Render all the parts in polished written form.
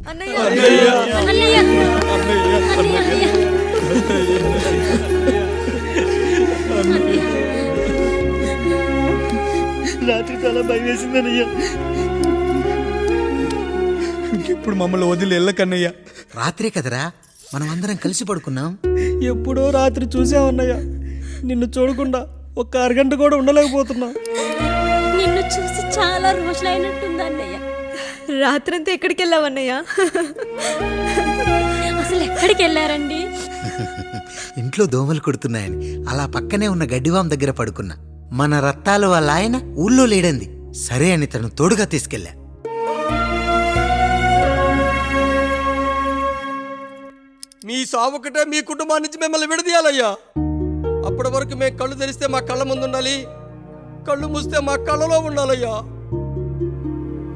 రాత్రి చాలా భయం వేసిందన్నయ్య. ఇప్పుడు మమ్మల్ని వదిలి వెళ్ళకన్నయ్యా. రాత్రే కదరా మనం అందరం కలిసి పడుకున్నాం. ఎప్పుడో రాత్రి చూసామన్నయ్య. నిన్ను చూడకుండా ఒక్క అరగంట కూడా ఉండలేకపోతున్నా. నిన్ను చూసి చాలా రోజులైనట్టుంది అన్నయ్య. రాత్రంతా ఎక్కడికి వెళ్ళావన్నయ్య? అసలు ఎక్కడికి వెళ్ళారండి? ఇంట్లో దోమలు కుడుతున్నాయని అలా పక్కనే ఉన్న గడ్డివాం దగ్గర పడుకున్నా. మన రత్తాలు వాళ్ళ ఆయన ఊళ్ళో లేడంది. సరే అని తను తోడుగా తీసుకెళ్ళా. మీ సావుకటే మీ కుటుంబాన్ని నుంచి మిమ్మల్ని విడదీయాలయ్యా. అప్పటి వరకు మేము కళ్ళు తెరిస్తే మా కళ్ళ ముందు ఉండాలి, కళ్ళు మూస్తే మా కళ్ళలో ఉండాలయ్యా.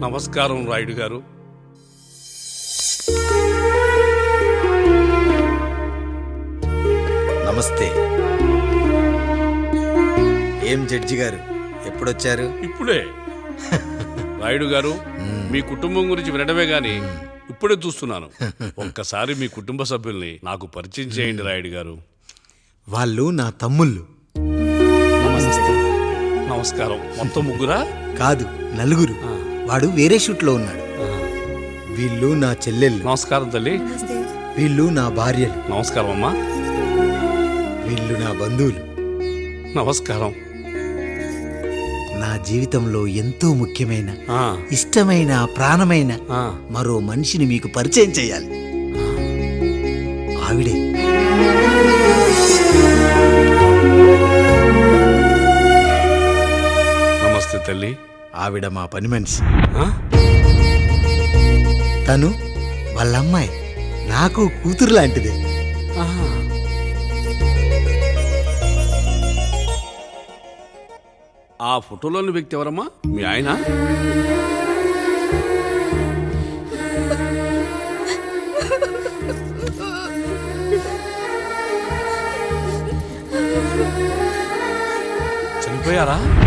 నమస్కారం రాయుడు గారు. నమస్తే. ఏం జడ్జి గారు ఎప్పుడొచ్చారు? ఇప్పుడే. రాయుడు గారు, మీ కుటుంబం గురించి వినడమే గాని ఇప్పుడే చూస్తున్నాను. ఒక్కసారి మీ కుటుంబ సభ్యుల్ని నాకు పరిచయం చేయండి రాయుడు గారు. వాళ్ళు నా తమ్ముళ్ళు. నమస్కారం. మొత్తం ముగ్గురా? కాదు, నలుగురు. వాడు వేరే షూట్లో ఉన్నాడు. వీళ్ళు నా చెల్లెళ్ళు. నమస్కారం తల్లి. వీళ్ళు నా భార్యలు. నమస్కారం అమ్మా. వీళ్ళు నా బంధువులు. నమస్కారం. నా జీవితంలో ఎంతో ముఖ్యమైన, ఆ, ఇష్టమైన, ప్రాణమైన ఆ. మరో మనిషిని మీకు పరిచయం చేయాలి. ఆవిడే నమస్తే తల్లి. ఆవిడ మా పని మనిషి. ఆ? తను వాళ్ళ అమ్మాయి. నాకు కూతురు లాంటిదే. ఆహా. ఆ ఫోటోలోని వ్యక్తి ఎవరమ్మా? మీ ఆయన? చనిపోయారా?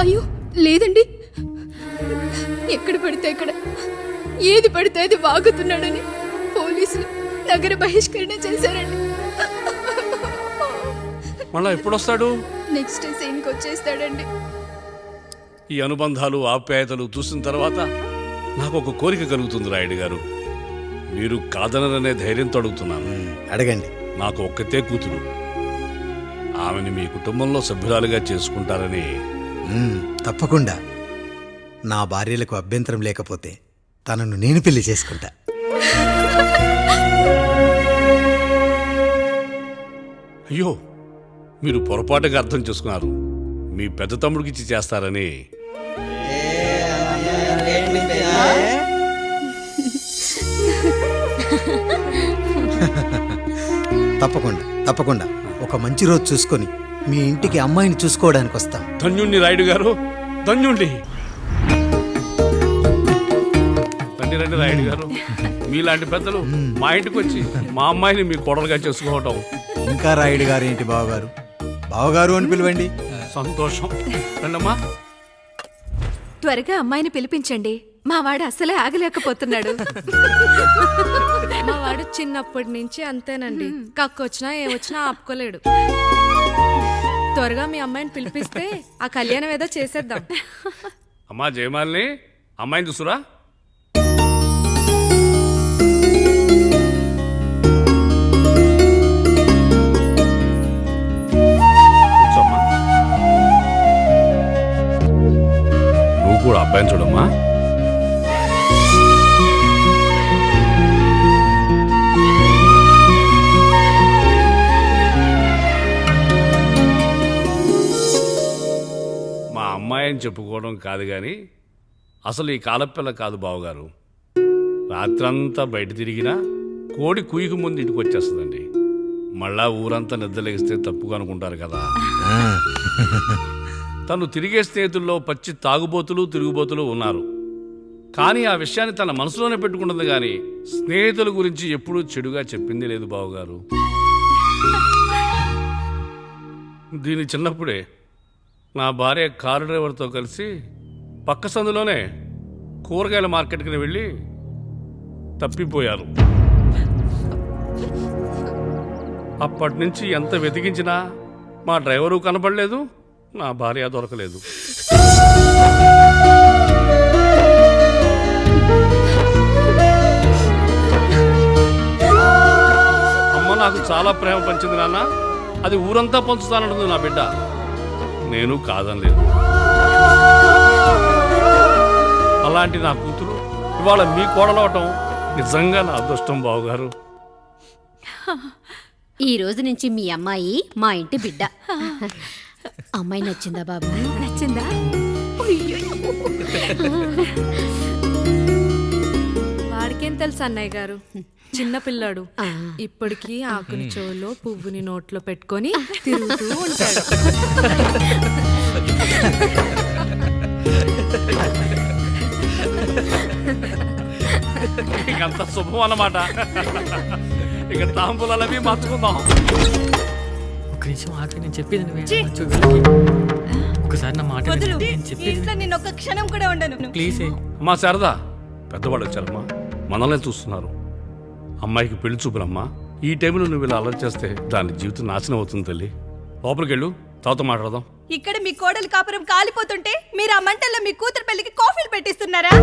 అయ్యో లేదండి. ఎక్కడ పడితే అక్కడ, ఏది పడితే అది వాగుతున్నాడని పోలీసులు నగర బహిష్కరణ చేశారండి. మళ్ళా ఎప్పుడొస్తాడు? నెక్స్ట్ సీన్కి వచ్చేస్తాడండి. ఈ అనుబంధాలు, ఆప్యాయతలు చూసిన తర్వాత నాకు ఒక కోరిక కలుగుతుంది రాయుడు గారు. మీరు కాదనరనే ధైర్యంతో అడుగుతున్నాను. అడగండి. నాకు ఒక్కతే కూతురు. ఆమెని మీ కుటుంబంలో సభ్యురాలుగా చేసుకుంటారని. తప్పకుండా. నా భార్యలకు అభ్యంతరం లేకపోతే తనను నేను పెళ్లి చేసుకుంటా. అయ్యో, మీరు పొరపాటుగా అర్థం చేసుకున్నారు. మీ పెద్ద తమ్ముడికి ఇచ్చి చేస్తారని. తప్పకుండా తప్పకుండా ఒక మంచి రోజు చూసుకొని మీ ఇంటికి అమ్మాయిని చూసుకోవడానికి వస్తాం. ధన్యుణ్ణి రాయుడు గారు, ధన్యుణ్ణి. రండి రండి రాయుడు గారు. మీలాంటి పెద్దలు మా ఇంటికి వచ్చి మా అమ్మాయిని మీ కోడలుగా చేసుకోవటం. ఇంకా రాయుడు గారు ఏంటి బావగారు? బావగారు అని పిలవండి. సంతోషం. రండమ్మా. త్వరగా అమ్మాయిని పిలిపించండి. మా వాడు అసలే ఆగలేకపోతున్నాడు. మా వాడు చిన్నప్పటి నుంచి అంతేనండి. కక్కొచ్చినా ఏమొచ్చినా ఆపుకోలేడు. త్వరగా మీ అమ్మాయిని పిలిపిస్తే ఆ కళ్యాణం ఏదో చేసేద్దాం. అమ్మా జయమాలిని, అమ్మాయిని చూసురా. కూర్చోమ్మా. నువ్వు కూడా అబ్బాయిని చూడమ్మా. మా అమ్మాయి అని చెప్పుకోవడం కాదు కానీ అసలు ఈ కాలపిల్ల కాదు బావగారు. రాత్రంతా బయట తిరిగినా కోడి కుయ్యకు ముందు ఇంటికి వచ్చేస్తుందండి. మళ్ళా ఊరంతా నిద్రలేగిస్తే తప్పుగా అనుకుంటారు కదా. తను తిరిగే స్నేహితుల్లో పచ్చి తాగుబోతులు, తిరుగుబోతులు ఉన్నారు. కానీ ఆ విషయాన్ని తన మనసులోనే పెట్టుకుంటుంది కానీ స్నేహితుల గురించి ఎప్పుడూ చెడుగా చెప్పింది లేదు బావగారు. దీని చిన్నప్పుడే నా భార్య కారు డ్రైవర్తో కలిసి పక్క సందులోనే కూరగాయల మార్కెట్కి వెళ్ళి తప్పిపోయారు. అప్పటి నుంచి ఎంత వెతికించినా మా డ్రైవరు కనబడలేదు, నా భార్య దొరకలేదు. అమ్మ నాకు చాలా ప్రేమ పంచింది నాన్న, అది ఊరంతా పంచుతానంటుంది నా బిడ్డ. నేను కాదనలేదు. అలాంటి నా కూతురు ఇవాళ మీ కోడలవటం నిజంగా నా అదృష్టం బావగారు. ఈ రోజు నుంచి మీ అమ్మాయి మా ఇంటి బిడ్డ. అమ్మాయి నచ్చిందా బాబు? నచ్చిందా? వాడికేం తెలుసు అన్నయ్య గారు, చిన్న పిల్లాడు. ఇప్పటికీ ఆకుని చెవులో పువ్వుని నోట్లో పెట్టుకొని తిరుగుతూ ఉంటాడు. ఇంకంత శుభం అన్నమాట. ఇక తాంబూలాలవి మార్చుకుందాం. ఒక నిమిషం ఆగి, నేను చెప్పేది నువ్వు ఒకసారి నా మాట విను. నేను చెప్పేది నేను ఒక్క క్షణం కూడా ఉండను. ప్లీజ్. అమ్మా శారదా, పెద్దవాళ్ళు వచ్చారమ్మా, మనల్ని చూస్తున్నారు. అమ్మాయికి పెళ్లి చూపురమ్మా. ఈ టైంలో నువ్వు ఇలా అలర్ట్ చేస్తే దాని జీవితం నాశనం అవుతుంది తల్లి. లోపలికి వెళ్ళు, తర్వాత మాట్లాడదాం. ఇక్కడ మీ కోడలు కాపురం కాలిపోతుంటే మీరు ఆ మంటల్లో మీ కూతురు పెళ్లికి కాఫీలు పెట్టిస్తున్నారా?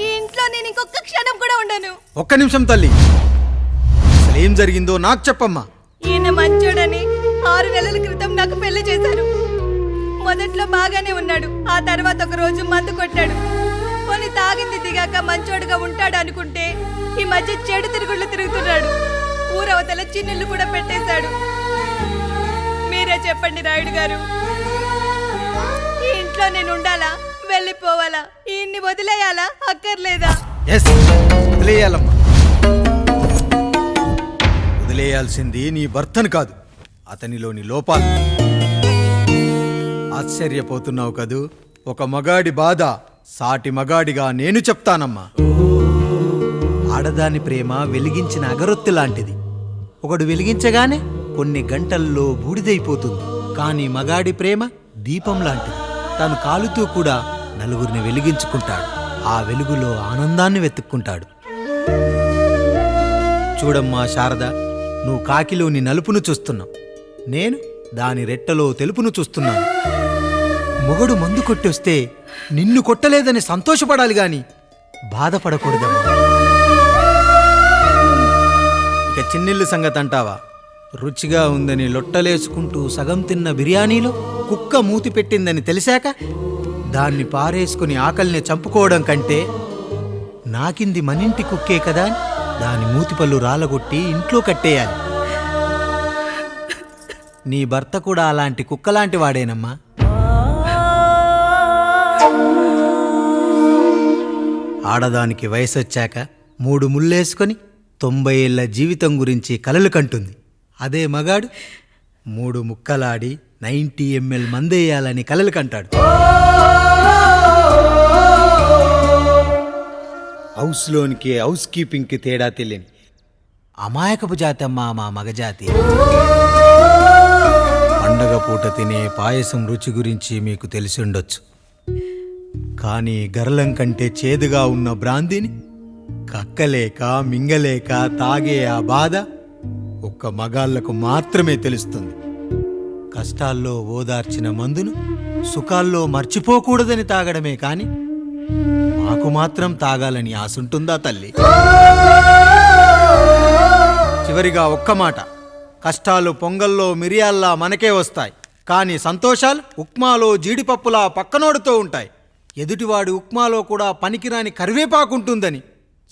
ఈ ఇంట్లో నేను ఇంకొక క్షణం కూడా ఉండను. ఒక్క నిమిషం తల్లి, అసలు ఏం జరిగిందో నాకు చెప్పమ్మా. ఈయన మంచోడని 6 నెలల క్రితం నాకు పెళ్లి చేశారు. మొదట్లో బాగానే ఉన్నాడు, ఆ తర్వాత ఒక రోజు మందు కొట్టాడు. కొన్ని తాగింది దిగాక మంచోడుగా ఉంటాడు అనుకుంటే ఈ మధ్య చెడు తిరుగుళ్ళు తిరుగుతున్నాడు. ఊరవతల చిన్నిళ్ళు కూడా పెట్టేశాడు. మీరే చెప్పండి రాయుడు గారు, ఈ ఇంట్లో నేను ఉండాలా, వెళ్ళిపోవాలా, ఈయన్ని వదిలేయాలా, అక్కర్లేదా? ఎస్, వదిలేయాలమ్మా. వదిలేయాల్సింది నీ భర్తను కాదు, అతనిలోని లోపాలు. ఆశ్చర్యపోతున్నావు కదూ? ఒక మగాడి బాధ సాటి మగాడిగా నేను చెప్తానమ్మా. ఆడదాని ప్రేమ వెలిగించిన అగరొత్తి లాంటిది. ఒకడు వెలిగించగానే కొన్ని గంటల్లో బూడిదైపోతుంది. కానీ మగాడి ప్రేమ దీపం లాంటిది. తను కాలుతూ కూడా నలుగురిని వెలిగించుకుంటాడు. ఆ వెలుగులో ఆనందాన్ని వెతుక్కుంటాడు. చూడమ్మా శారద, నువ్వు కాకిలోని నలుపును చూస్తున్నావు, నేను దాని రెట్టలో తెలుపును చూస్తున్నాను. మొగడు మందు కొట్టొస్తే నిన్ను కొట్టలేదని సంతోషపడాలి గాని బాధపడకూడదమ్మా. ఇక చిన్నిల్లు సంగతి అంటావా? రుచిగా ఉందని లొట్టలేసుకుంటూ సగం తిన్న బిర్యానీలో కుక్క మూతి పెట్టిందని తెలిసాక దాన్ని పారేసుకుని ఆకలిని చంపుకోవడం కంటే నాకింది మనింటి కుక్కే కదా అని దాని మూతిపళ్ళు రాలగొట్టి ఇంట్లో కట్టేయాలి. నీ భర్త కూడా అలాంటి కుక్కలాంటి వాడేనమ్మా. ఆడదానికి వయసొచ్చాక 3 ముళ్ళేసుకొని 90 ఏళ్ల జీవితం గురించి కలలు కంటుంది. అదే మగాడు 3 ముక్కలాడి 90 ml మందేయాలని కలలు కంటాడు. హౌస్లోనికి హౌస్ కీపింగ్కి తేడా తెలియని అమాయకపు జాతమ్మా మా మగజాతి. పండగ పూట తినే పాయసం రుచి గురించి మీకు తెలిసి ఉండొచ్చు. కానీ గరళం కంటే చేదుగా ఉన్న బ్రాందీని కక్కలేక మింగలేక తాగే ఆ బాధ ఒక్క మగాళ్లకు మాత్రమే తెలుస్తుంది. కష్టాల్లో ఓదార్చిన మందును సుఖాల్లో మర్చిపోకూడదని తాగడమే కాని మాకు మాత్రం తాగాలని ఆశుంటుందా తల్లి? చివరిగా ఒక్క మాట, కష్టాలు పొంగల్లో మిరియాల్లా మనకే వస్తాయి, కానీ సంతోషాలు ఉప్మాలో జీడిపప్పులా పక్కనోడుతూ ఉంటాయి. ఎదుటివాడి ఉప్మాలో కూడా పనికిరాని కరివేపాకుంటుందని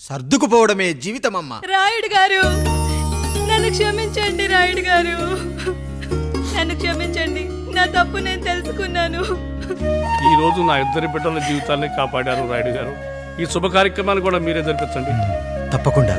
సర్దుకుపోవడమే జీవితమమ్మా. రాయుడు గారు, నన్ను క్షమించండి. రాయుడు గారు, నన్ను క్షమించండి. నా తప్పు నేను తెలుసుకున్నాను. ఈ రోజు నా 2 బిడ్డల జీవితాన్ని కాపాడారు రాయుడు గారు. ఈ శుభ కార్యక్రమాన్ని కూడా మీరే జరిపించండి. తప్పకుండా.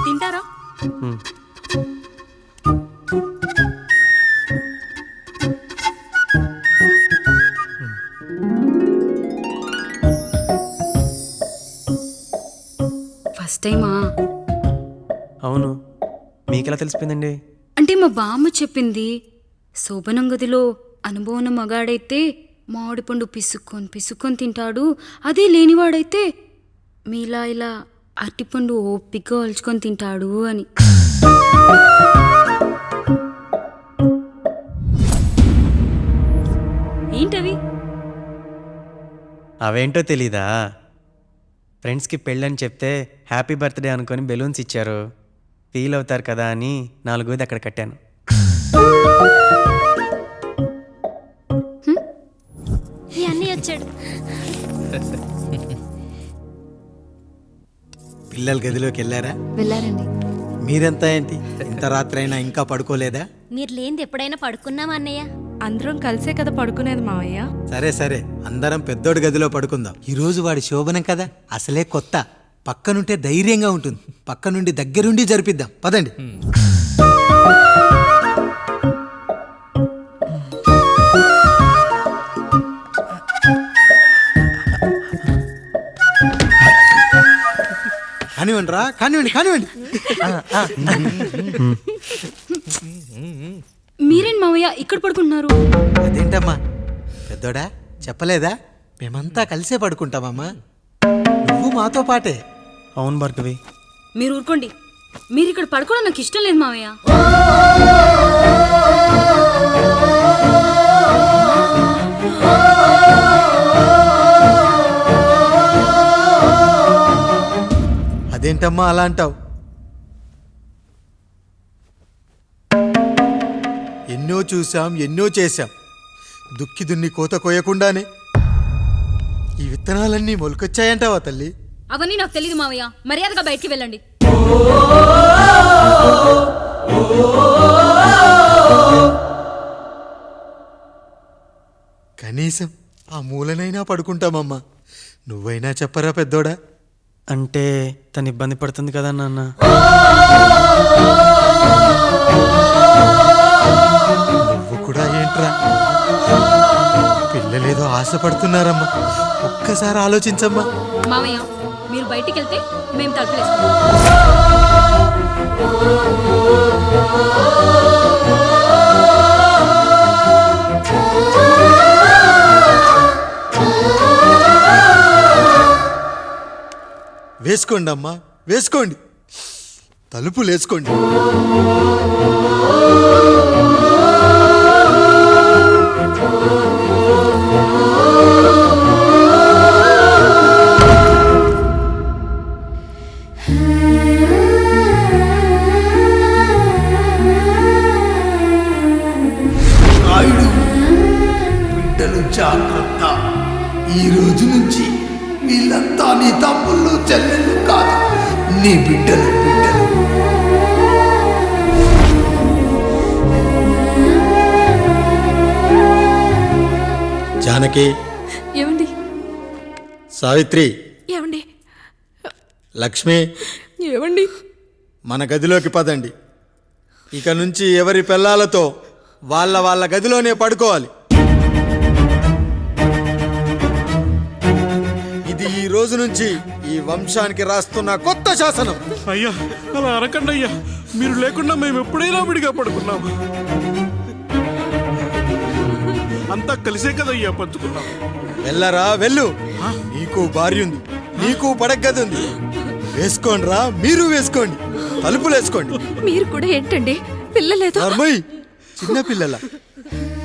తింటారా? ఫస్ట్ టైమా? అవును, మీకెలా తెలిసిపోయిందండి? అంటే మా బామ్మ చెప్పింది. శోభనం గదిలో అనుభవం మగాడైతే మామిడి పండు పిసుక్కొని తింటాడు, అదే లేనివాడైతే మీలా ఇలా అరటిపండు ఓపిగ్గా ఒలుచుకొని తింటాడు అని. ఏంటవి? అవేంటో తెలీదా? ఫ్రెండ్స్కి పెళ్ళని చెప్తే హ్యాపీ బర్త్డే అనుకొని బెలూన్స్ ఇచ్చారు. ఫీల్ అవుతారు కదా అని 4 అక్కడ కట్టాను. ఈ అన్నయ్య వచ్చాడు. పిల్లల గదిలోకి వెళ్ళారా? వెళ్ళారండి. మీరెంత ఏంటి ఇంత రాత్రైనా ఇంకా పడుకోలేదా? మీరు లేనిది ఎప్పుడైనా పడుకున్నామా అన్నయ్య? అందరం కలిసే కదా పడుకునేది మావయ్య. సరే అందరం పెద్దోడి గదిలో పడుకుందాం. ఈరోజు వాడి శోభనం కదా, అసలే కొత్త. పక్కనుంటే ధైర్యంగా ఉంటుంది. పక్క నుండి దగ్గరుండి జరిపిద్దాం, పదండి. కానివ్వండి రా, కానివ్వండి. మీరేంటి మావయ్య ఇక్కడ పడుకుంటున్నారు? అదేంటమ్మా పెద్దోడా, చెప్పలేదా? మేమంతా కలిసే పడుకుంటామమ్మా. నువ్వు మాతో పాటే. అవును భార్గవి. మీరు ఊరుకోండి. మీరు ఇక్కడ పడుకోవడం నాకు ఇష్టం లేదు మావయ్య. అదేంటమ్మా అలా అంటావు? ఎన్నో చూసాం, ఎన్నో చేశాం. దుక్కి దున్ని కోత కోయకుండానే ఈ విత్తనాలన్నీ మొలకొచ్చాయంటావా తల్లి? అవన్నీ నాకు తెలియదు మావయ్య. మర్యాదగా బయటికి వెళ్ళండి. కనీసం ఆ మూలనైనా పడుకుంటామమ్మా. నువ్వైనా చెప్పరా పెద్దోడా? అంటే తను ఇబ్బంది పడుతుంది కదా నాన్న. నువ్వు కూడా ఏంట్రా? పిల్లలేదో ఆశపడుతున్నారమ్మా. ఒక్కసారి ఆలోచించమ్మా. మావయ్య మీరు బయటికి వెళ్తే మేము తలుపులేసుకుంటాం. వేసుకోండి అమ్మా, వేసుకోండి. తలుపులు వేసుకోండి. బిడ్డలు జాగ్రత్త. ఈ రోజు నుంచి వీళ్ళంతా నీ తమ్ముళ్ళు చెల్లెళ్ళు కాదు, నీ బిడ్డలు. జానకి, ఏమండి? సావిత్రి, ఏమండి? లక్ష్మి, ఏమండి? మన గదిలోకి పదండి. ఇక నుంచి ఎవరి పిల్లలతో వాళ్ళ గదిలోనే పడుకోవాలి. ఇది ఈ రోజు నుంచి ఈ వంశానికి రాస్తున్న కొత్త శాసనం. అయ్యా అలా అరకండి అయ్యా. మీరు లేకుండా మేము ఎప్పుడైనా విడిగా పడుకున్నాము. అంతా కలిసే కదయ్యా పంచుకున్నాం. వెళ్ళరా వెళ్ళు. నీకు భార్య ఉంది, నీకు పడగది ఉంది. వేసుకోండి రా, మీరు వేసుకోండి. తలుపులు వేసుకోండి. మీరు కూడా ఏంటండి పిల్లలేదు? చిన్న పిల్లల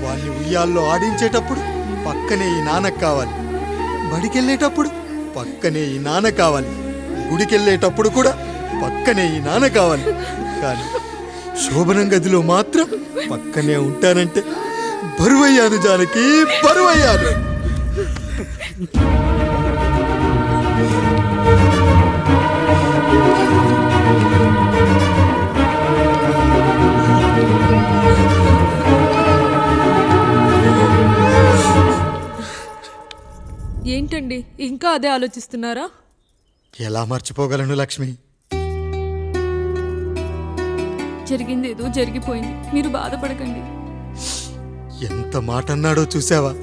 వాళ్ళని ఉయ్యాల్లో ఆడించేటప్పుడు పక్కనే ఈ నాన్న కావాలి. బడికెళ్ళేటప్పుడు పక్కనే ఈ నాన్న కావాలి. గుడికెళ్ళేటప్పుడు కూడా పక్కనే ఈ నాన్న కావాలి. కానీ శోభనం గదిలో మాత్రం పక్కనే ఉంటానంటే బరువయ్యాను జానకి, బరువయ్యాను. ఏంటండి ఇంకా అదే ఆలోచిస్తున్నారా? ఎలా మర్చిపోగలను లక్ష్మి? జరిగింది ఏదో జరిగిపోయింది, మీరు బాధపడకండి. ఎంత మాట అన్నాడో చూసావా?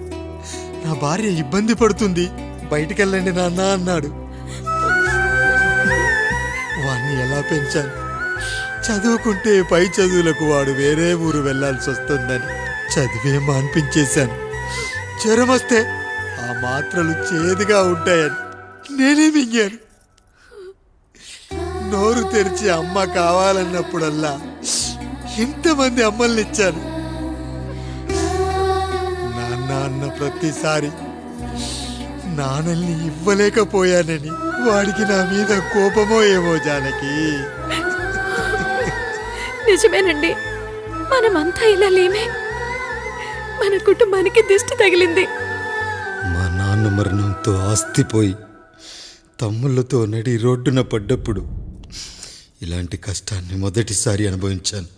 నా భార్య ఇబ్బంది పడుతుంది, బయటికెళ్ళండి నాన్న అన్నాడు. వాణ్ణి ఎలా పెంచాను? చదువుకుంటే పై చదువులకు వాడు వేరే ఊరు వెళ్లాల్సి వస్తుందని చదివే మాన్పించేశాను. జ్వరం వస్తే ఆ మాత్రలు చేదుగా ఉంటాయని నేనే మింగాను. నోరు తెరిచి అమ్మ కావాలన్నప్పుడల్లా ఎంతమంది అమ్మల్ని ఇచ్చాను. నాన్న అన్న ప్రతిసారి నాన్నల్ని ఇవ్వలేకపోయానని వాడికి నా మీద కోపమో ఏమో జానకి. నిజమేనండి, మనమంతా ఇలా లేమే. మన కుటుంబానికి దిష్టి తగిలింది. మా నాన్న మరణంతో ఆస్తిపోయి తమ్ముళ్ళతో నడి రోడ్డున పడ్డప్పుడు ఇలాంటి కష్టాన్ని మొదటిసారి అనుభవించాను.